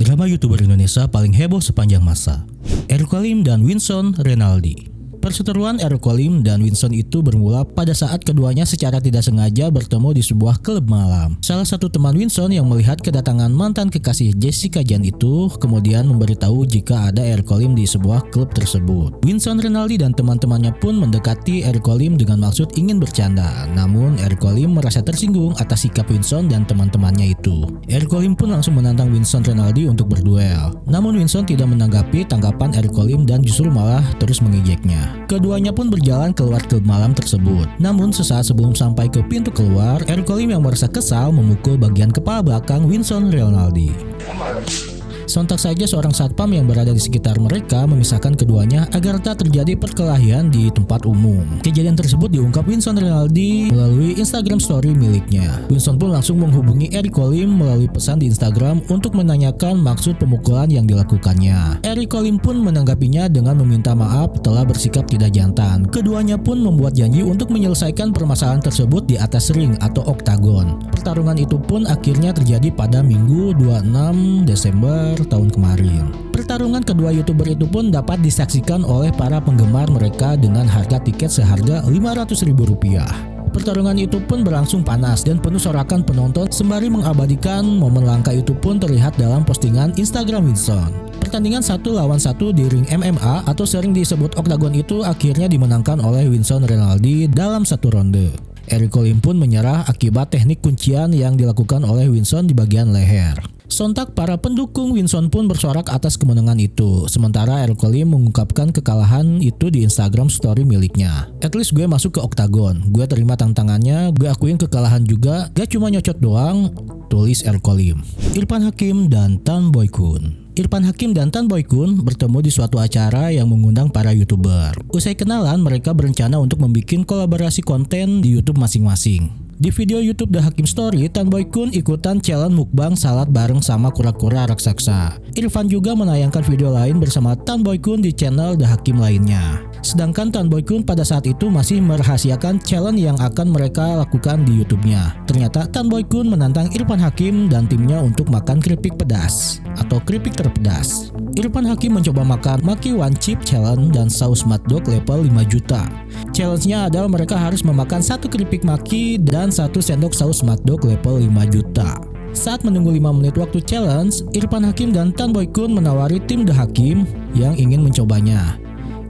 Drama YouTuber Indonesia paling heboh sepanjang masa. Eric Olim dan Winston Renaldi. Perseteruan Eric Olim dan Winston itu bermula pada saat keduanya secara tidak sengaja bertemu di sebuah klub malam. Salah satu teman Winston yang melihat kedatangan mantan kekasih Jessica Jan itu kemudian memberitahu jika ada Eric Olim di sebuah klub tersebut. Winston Renaldi dan teman-temannya pun mendekati Eric Olim dengan maksud ingin bercanda. Namun Eric Olim merasa tersinggung atas sikap Winston dan teman-temannya itu. Eric Olim pun langsung menantang Winston Renaldi untuk berduel. Namun Winston tidak menanggapi tanggapan Eric Olim dan justru malah terus mengejeknya. Keduanya pun berjalan keluar klub malam tersebut. Namun sesaat sebelum sampai ke pintu keluar, Eric Olim yang merasa kesal memukul bagian kepala belakang Winston Renaldi. Sontak saja seorang satpam yang berada di sekitar mereka memisahkan keduanya agar tak terjadi perkelahian di tempat umum. Kejadian tersebut diungkap Winston Renaldi melalui Instagram story miliknya. Winston pun langsung menghubungi Eric Olim melalui pesan di Instagram untuk menanyakan maksud pemukulan yang dilakukannya. Eric Olim pun menanggapinya dengan meminta maaf telah bersikap tidak jantan. Keduanya pun membuat janji untuk menyelesaikan permasalahan tersebut di atas ring atau oktagon. Pertarungan itu pun akhirnya terjadi pada Minggu 26 Desember tahun kemarin. Pertarungan kedua YouTuber itu pun dapat disaksikan oleh para penggemar mereka dengan harga tiket seharga Rp500.000. Pertarungan itu pun berlangsung panas dan penuh sorakan penonton sembari mengabadikan momen langka itu pun terlihat dalam postingan Instagram Winston. Pertandingan 1 lawan 1 di ring MMA atau sering disebut oktagon itu akhirnya dimenangkan oleh Winston Renaldi dalam satu ronde. Eric Olim pun menyerah akibat teknik kuncian yang dilakukan oleh Winston di bagian leher. Sontak para pendukung Winston pun bersorak atas kemenangan itu. Sementara Eric Olim mengungkapkan kekalahan itu di Instagram story miliknya. At least gue masuk ke oktagon, gue terima tantangannya, gue akuin kekalahan juga, gak cuma nyocot doang, tulis Eric Olim. Irfan Hakim dan Tan Boy Kun. Irfan Hakim dan Tan Boy Kun bertemu di suatu acara yang mengundang para YouTuber. Usai kenalan, mereka berencana untuk membuat kolaborasi konten di YouTube masing-masing. Di video YouTube The Hakim Story, Tan Boy Kun ikutan challenge mukbang salad bareng sama kura-kura raksasa. Irfan juga menayangkan video lain bersama Tan Boy Kun di channel The Hakim lainnya. Sedangkan Tan Boy Kun pada saat itu masih merahasiakan challenge yang akan mereka lakukan di YouTube-nya. Ternyata Tan Boy Kun menantang Irfan Hakim dan timnya untuk makan keripik pedas atau keripik terpedas. Irfan Hakim mencoba makan Maki One Chip Challenge dan saus Smartdog level 5 juta. Challenge-nya adalah mereka harus memakan 1 keripik Maki dan 1 sendok saus Smartdog level 5 juta. Saat menunggu 5 menit waktu challenge, Irfan Hakim dan Tan Boy Kun menawari tim The Hakim yang ingin mencobanya.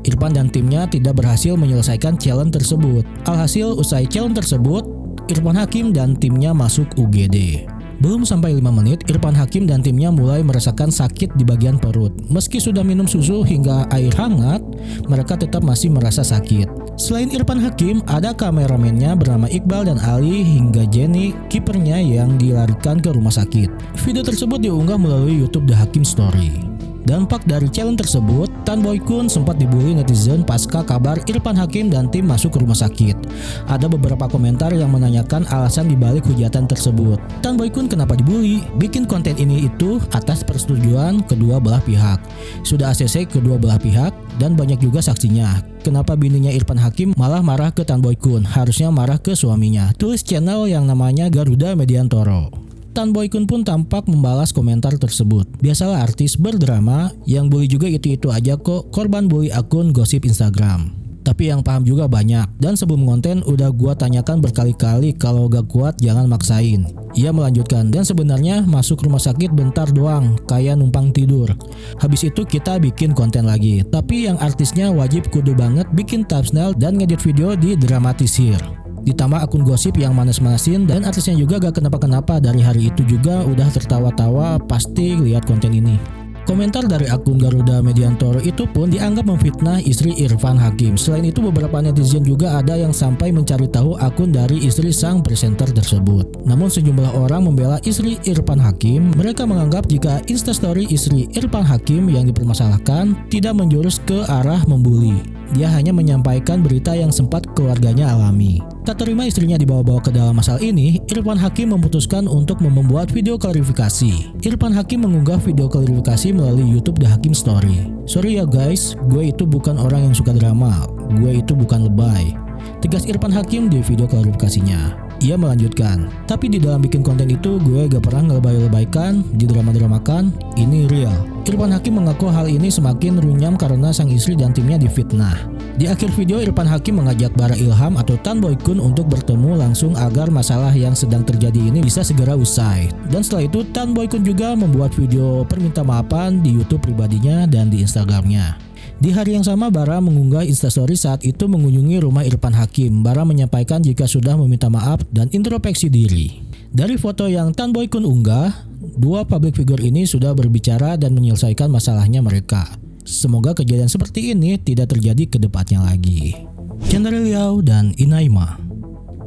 Irfan dan timnya tidak berhasil menyelesaikan challenge tersebut. Alhasil usai challenge tersebut, Irfan Hakim dan timnya masuk UGD. Belum sampai 5 menit, Irfan Hakim dan timnya mulai merasakan sakit di bagian perut. Meski sudah minum susu hingga air hangat, mereka tetap masih merasa sakit. Selain Irfan Hakim, ada kameramennya bernama Iqbal dan Ali hingga Jenny, kipernya yang dilarikan ke rumah sakit. Video tersebut diunggah melalui YouTube The Hakim Story. Dampak dari challenge tersebut, Tan Boy Kun sempat dibully netizen pasca kabar Irfan Hakim dan tim masuk ke rumah sakit. Ada beberapa komentar yang menanyakan alasan dibalik hujatan tersebut. Tan Boy Kun kenapa dibully? Bikin konten ini itu atas persetujuan kedua belah pihak. Sudah ACC kedua belah pihak dan banyak juga saksinya. Kenapa bininya Irfan Hakim malah marah ke Tan Boy Kun? Harusnya marah ke suaminya. Tulis channel yang namanya Garuda Mediantoro. Tan Boy Kun pun tampak membalas komentar tersebut. Biasalah artis berdrama, yang bully juga itu-itu aja kok, korban bully akun gosip Instagram. Tapi yang paham juga banyak, dan sebelum konten udah gua tanyakan berkali-kali kalau gak kuat jangan maksain. Ia melanjutkan, dan sebenarnya masuk rumah sakit bentar doang, kayak numpang tidur. Habis itu kita bikin konten lagi. Tapi yang artisnya wajib kudu banget bikin thumbnail dan ngedit video didramatisir. Ditambah akun gosip yang manas-manasin dan artisnya juga gak kenapa-kenapa dari hari itu juga udah tertawa-tawa pasti lihat konten ini. Komentar dari akun Garuda Mediantoro itu pun dianggap memfitnah istri Irfan Hakim. Selain itu beberapa netizen juga ada yang sampai mencari tahu akun dari istri sang presenter tersebut. Namun sejumlah orang membela istri Irfan Hakim. Mereka menganggap jika instastory istri Irfan Hakim yang dipermasalahkan tidak menjurus ke arah membuli. Dia hanya menyampaikan berita yang sempat keluarganya alami. Tak terima istrinya dibawa-bawa ke dalam masalah ini, Irfan Hakim memutuskan untuk membuat video klarifikasi. Irfan Hakim mengunggah video klarifikasi melalui YouTube The Hakim Story. Sorry ya guys, gue itu bukan orang yang suka drama. Gue itu bukan lebay. Tegas Irfan Hakim di video klarifikasinya. Ia melanjutkan, tapi di dalam bikin konten itu gue gak pernah ngelebay-lebaykan, didrama-dramakan, ini real. Irfan Hakim mengaku hal ini semakin runyam karena sang istri dan timnya difitnah. Di akhir video, Irfan Hakim mengajak Bara Ilham atau Tan Boy Kun untuk bertemu langsung agar masalah yang sedang terjadi ini bisa segera usai. Dan setelah itu, Tan Boy Kun juga membuat video perminta maafan di YouTube pribadinya dan di Instagramnya. Di hari yang sama, Bara mengunggah instastory saat itu mengunjungi rumah Irfan Hakim. Bara menyampaikan jika sudah meminta maaf dan introspeksi diri. Dari foto yang Tan Boy Kun unggah, dua public figure ini sudah berbicara dan menyelesaikan masalahnya mereka. Semoga kejadian seperti ini tidak terjadi ke depannya lagi. Chandra Liao dan Inaima.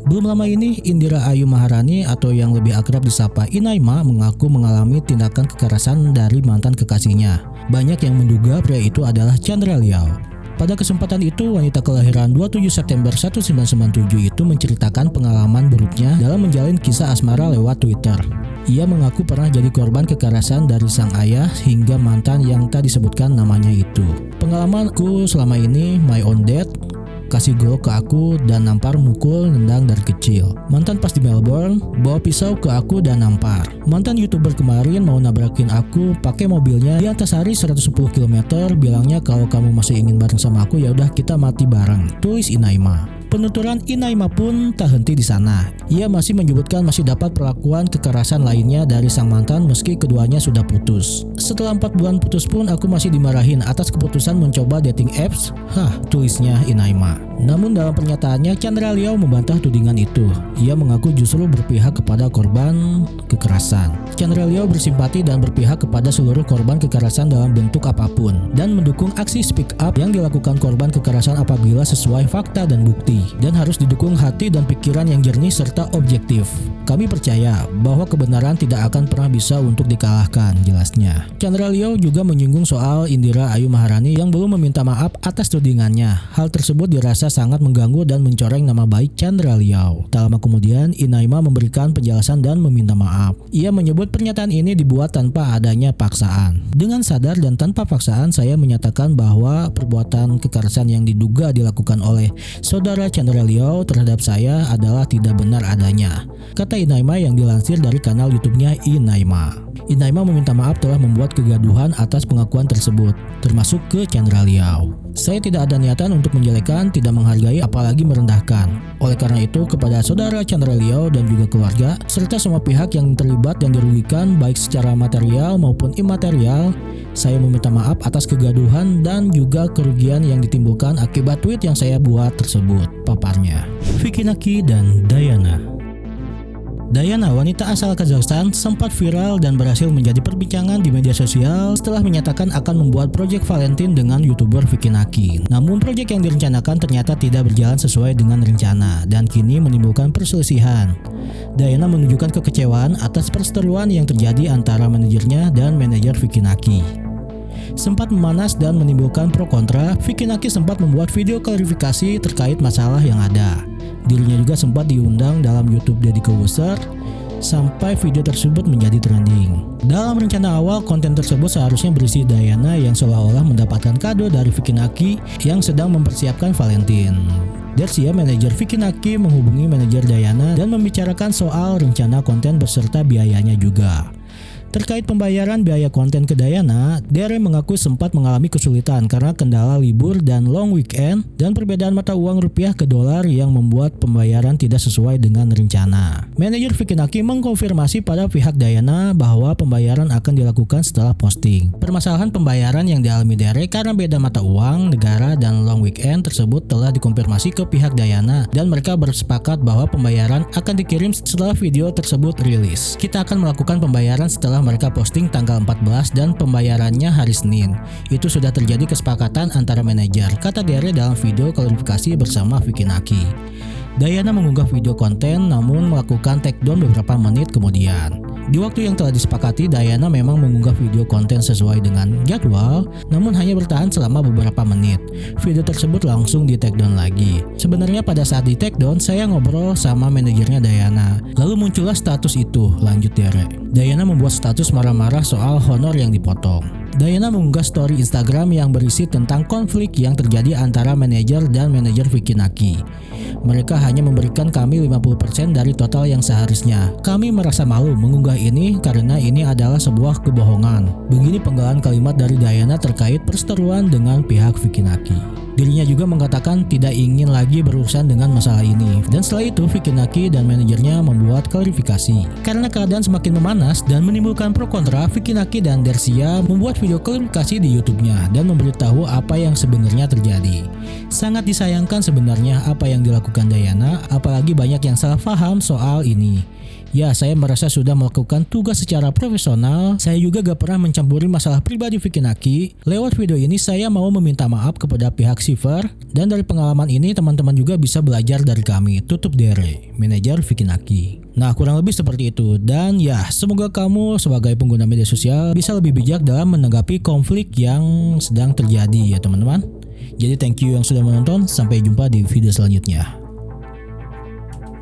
Belum lama ini, Indira Ayu Maharani atau yang lebih akrab disapa Inaima mengaku mengalami tindakan kekerasan dari mantan kekasihnya. Banyak yang menduga pria itu adalah Chandra Liao. Pada kesempatan itu, wanita kelahiran 27 September 1997 itu menceritakan pengalaman buruknya dalam menjalin kisah asmara lewat Twitter. Ia mengaku pernah jadi korban kekerasan dari sang ayah hingga mantan yang tak disebutkan namanya itu. Pengalamanku selama ini, my own dad, kasih golok ke aku dan nampar mukul nendang dari kecil. Mantan pas di Melbourne, bawa pisau ke aku dan nampar. Mantan YouTuber kemarin mau nabrakin aku pakai mobilnya di Antasari 110 km, bilangnya kalau kamu masih ingin bareng sama aku ya udah kita mati bareng, tulis Inaima. Penuturan Inaima pun tak henti di sana. Ia masih menyebutkan masih dapat perlakuan kekerasan lainnya dari sang mantan meski keduanya sudah putus. Setelah 4 bulan putus pun aku masih dimarahin atas keputusan mencoba dating apps. Tulisnya Inaima. Namun dalam pernyataannya, Chandra Liao membantah tudingan itu. Ia mengaku justru berpihak kepada korban kekerasan. Chandra Liao bersimpati dan berpihak kepada seluruh korban kekerasan dalam bentuk apapun dan mendukung aksi speak up yang dilakukan korban kekerasan apabila sesuai fakta dan bukti, dan harus didukung hati dan pikiran yang jernih serta objektif. Kami percaya bahwa kebenaran tidak akan pernah bisa untuk dikalahkan, jelasnya. Chandra Liao juga menyinggung soal Indira Ayu Maharani yang belum meminta maaf atas tudingannya. Hal tersebut dirasa sangat mengganggu dan mencoreng nama baik Chandra Liao. Tak lama kemudian, Inaima memberikan penjelasan dan meminta maaf. Ia menyebut pernyataan ini dibuat tanpa adanya paksaan. Dengan sadar dan tanpa paksaan, saya menyatakan bahwa perbuatan kekerasan yang diduga dilakukan oleh saudara Chandra Liao terhadap saya adalah tidak benar adanya, kata Inaima yang dilansir dari kanal YouTube-nya Inaima. Inaima meminta maaf telah membuat kegaduhan atas pengakuan tersebut, termasuk ke Chandra Liao. Saya tidak ada niatan untuk menjelekkan, tidak menghargai, apalagi merendahkan. Oleh karena itu, kepada saudara Chandra Liao dan juga keluarga, serta semua pihak yang terlibat dan dirugikan baik secara material maupun imaterial, saya meminta maaf atas kegaduhan dan juga kerugian yang ditimbulkan akibat tweet yang saya buat tersebut, paparnya. Vicky Naki dan Diana. Diana, wanita asal Kazakhstan, sempat viral dan berhasil menjadi perbincangan di media sosial setelah menyatakan akan membuat proyek Valentine dengan YouTuber Vicky Naki. Namun proyek yang direncanakan ternyata tidak berjalan sesuai dengan rencana dan kini menimbulkan perselisihan. Diana menunjukkan kekecewaan atas perseteruan yang terjadi antara manajernya dan manajer Vicky Naki. Sempat memanas dan menimbulkan pro kontra, Vicky Naki sempat membuat video klarifikasi terkait masalah yang ada. Dirinya juga sempat diundang dalam YouTube Deddy Corbuzier sampai video tersebut menjadi trending. Dalam rencana awal, konten tersebut seharusnya berisi Diana yang seolah-olah mendapatkan kado dari Vicky Naki yang sedang mempersiapkan Valentine. Dersia, manajer Vicky Naki, menghubungi manajer Diana dan membicarakan soal rencana konten beserta biayanya juga. Terkait pembayaran biaya konten ke Diana, Dere mengaku sempat mengalami kesulitan karena kendala libur dan long weekend dan perbedaan mata uang rupiah ke dolar yang membuat pembayaran tidak sesuai dengan rencana. Manajer Vicky Naki mengkonfirmasi pada pihak Diana bahwa pembayaran akan dilakukan setelah posting. Permasalahan pembayaran yang dialami Dere karena beda mata uang, negara, dan long weekend tersebut telah dikonfirmasi ke pihak Diana dan mereka bersepakat bahwa pembayaran akan dikirim setelah video tersebut rilis. Kita akan melakukan pembayaran setelah mereka posting tanggal 14 dan pembayarannya hari Senin. Itu sudah terjadi kesepakatan antara manajer, kata Dere dalam video klarifikasi bersama Vicky Naki. Diana mengunggah video konten namun melakukan takedown beberapa menit kemudian. Di waktu yang telah disepakati, Diana memang mengunggah video konten sesuai dengan jadwal, namun hanya bertahan selama beberapa menit. Video tersebut langsung di takedown lagi. Sebenarnya pada saat di takedown, saya ngobrol sama manajernya Diana. Lalu muncullah status itu, lanjut Dere. Diana membuat status marah-marah soal honor yang dipotong. Diana mengunggah story Instagram yang berisi tentang konflik yang terjadi antara manajer dan manajer Vicky Naki. Mereka hanya memberikan kami 50% dari total yang seharusnya. Kami merasa malu mengunggah ini karena ini adalah sebuah kebohongan. Begini penggalan kalimat dari Diana terkait perseteruan dengan pihak Vicky Naki. Dirinya juga mengatakan tidak ingin lagi berurusan dengan masalah ini. Dan setelah itu Vicky Naki dan manajernya membuat klarifikasi. Karena keadaan semakin memanas dan menimbulkan pro kontra, Vicky Naki dan Dersia membuat video klarifikasi di YouTube-nya dan memberitahu apa yang sebenarnya terjadi. Sangat disayangkan sebenarnya apa yang dilakukan Diana, apalagi banyak yang salah paham soal ini. Ya, saya merasa sudah melakukan tugas secara profesional. Saya juga gak pernah mencampuri masalah pribadi Vicky Naki. Lewat video ini saya mau meminta maaf kepada pihak Shiver. Dan dari pengalaman ini teman-teman juga bisa belajar dari kami. Tutup Dere, manajer Vicky Naki. Nah, kurang lebih seperti itu. Dan ya, semoga kamu sebagai pengguna media sosial bisa lebih bijak dalam menanggapi konflik yang sedang terjadi ya teman-teman. Jadi thank you yang sudah menonton. Sampai jumpa di video selanjutnya.